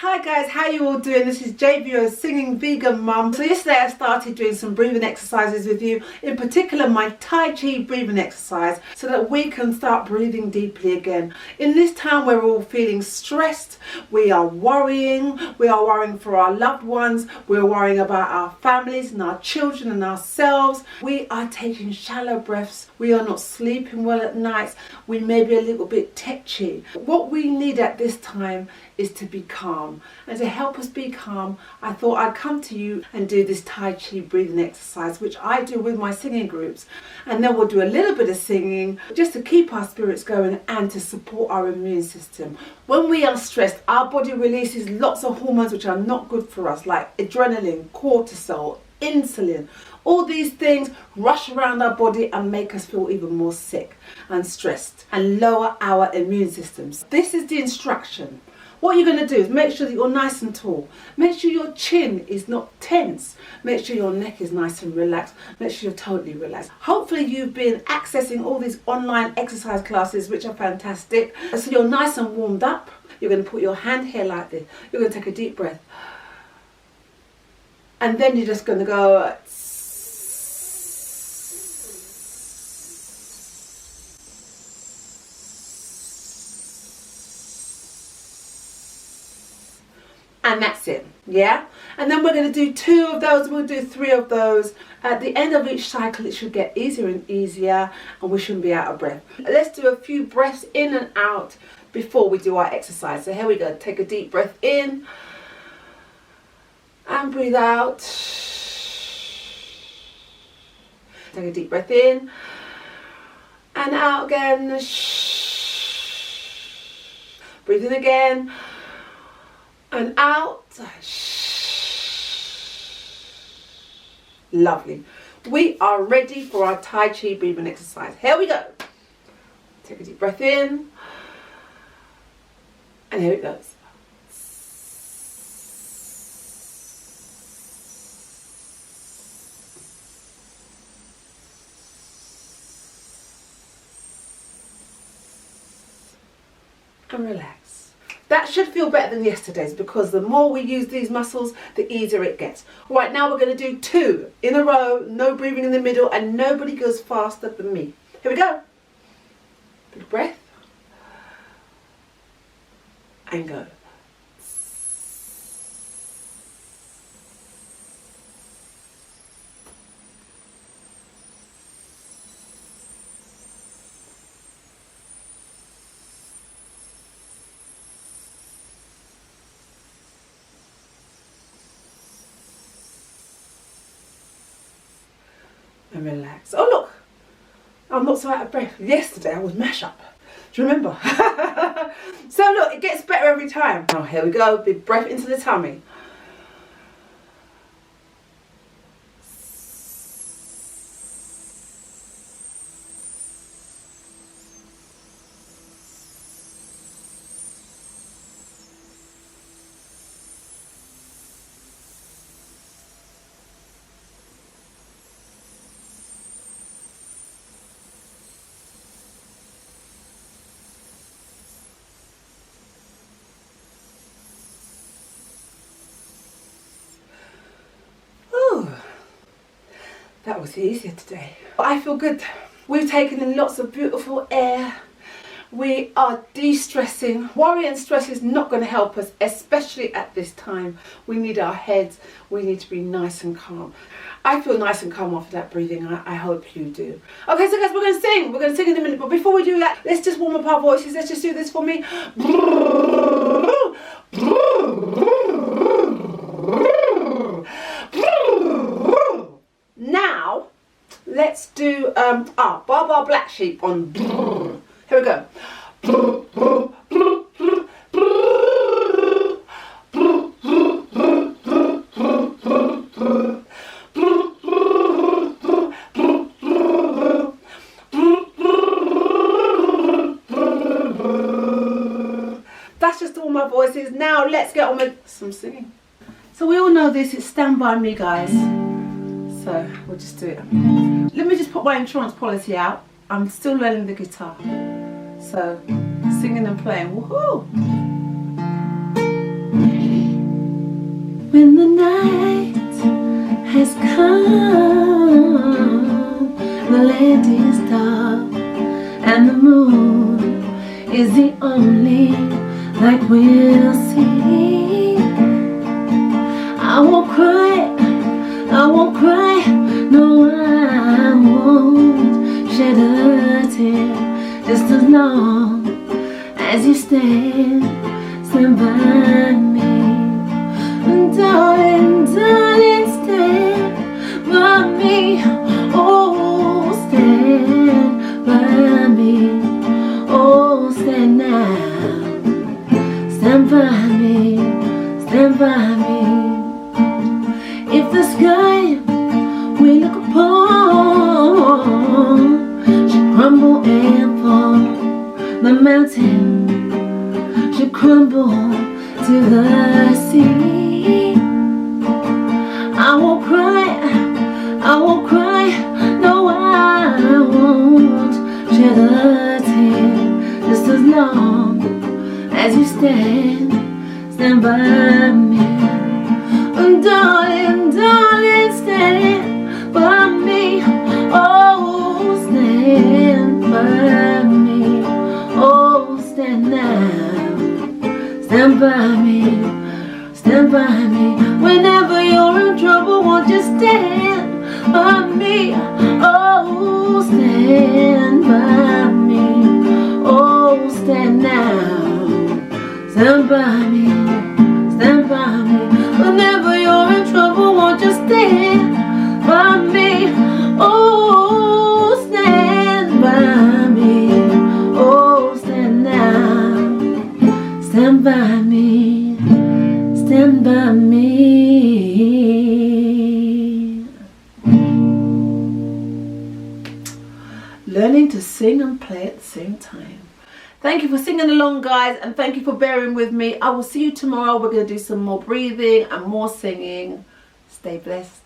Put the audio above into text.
Hi guys, how you all doing? This is JVO, singing vegan mum. So yesterday I started doing some breathing exercises with you, in particular my Tai Chi breathing exercise, so that we can start breathing deeply again. In this time where we're all feeling stressed, we are worrying for our loved ones, we're worrying about our families and our children and ourselves. We are taking shallow breaths, we are not sleeping well at nights, we may be a little bit tetchy. What we need at this time is to be calm, and to help us be calm, I thought I'd come to you and do this Tai Chi breathing exercise, which I do with my singing groups, and then we'll do a little bit of singing just to keep our spirits going and to support our immune system. When we are stressed, our body releases lots of hormones which are not good for us, like adrenaline, cortisol, insulin. All these things rush around our body and make us feel even more sick and stressed and lower our immune systems. This is the instruction. What you're going to do is make sure that you're nice and tall. Make sure your chin is not tense. Make sure your neck is nice and relaxed. Make sure you're totally relaxed. Hopefully you've been accessing all these online exercise classes, which are fantastic. So you're nice and warmed up. You're going to put your hand here like this. You're going to take a deep breath. And then you're just going to go... And that's it, yeah? And then we're going to do 2 of those, we'll do 3 of those. At the end of each cycle, it should get easier and easier, and we shouldn't be out of breath. Let's do a few breaths in and out before we do our exercise. So here we go. Take a deep breath in and breathe out. Take a deep breath in and out again. Breathe in again. And out. Lovely. We are ready for our Tai Chi breathing exercise. Here we go. Take a deep breath in. And here it goes. And relax. That should feel better than yesterday's, because the more we use these muscles, the easier it gets. Right, now we're going to do 2 in a row, no breathing in the middle, and nobody goes faster than me. Here we go. Big breath. And go. And relax. Oh look, I'm not so out of breath. Yesterday I was mash up. Do you remember? So look, it gets better every time. Oh, here we go. Big breath into the tummy. That was easier today. I feel good. We've taken in lots of beautiful air. We are de-stressing. Worry and stress is not going to help us, especially at this time. We need our heads. We need to be nice and calm. I feel nice and calm after that breathing. I hope you do. Okay, so guys, we're going to sing. We're going to sing in a minute. But before we do that, let's just warm up our voices. Let's just do this for me. Now, let's do Bar Black Sheep on. Here we go. That's just all my voices. Now let's get on with some singing. So we all know this, it's Stand By Me, guys. So we'll just do it. Let me just put my insurance policy out. I'm still learning the guitar. So singing and playing, woohoo! like we'll see. I won't cry, I won't cry, no I won't shed a tear, just as long as you stand by me. And darling, darling, stand by me, oh stand by me, oh stand now, stand by me, stand by me. If the sky we look upon should crumble and fall, the mountain should crumble to the sea, I won't cry, I won't cry, no I won't shed a tear, just as long as you stand by me. And darling, darling, stand by me, oh stand by me, oh stand now, stand by me, whenever you're in trouble, won't you stand by me, oh stand by me, oh stand now, stand by me, whenever you're in trouble, won't you stand by me, oh stand by me, oh stand now, stand by me, stand by me. Learning to sing and play at the same time. Thank you for singing along, guys, and thank you for bearing with me. I will see you tomorrow. We're going to do some more breathing and more singing. Stay blessed.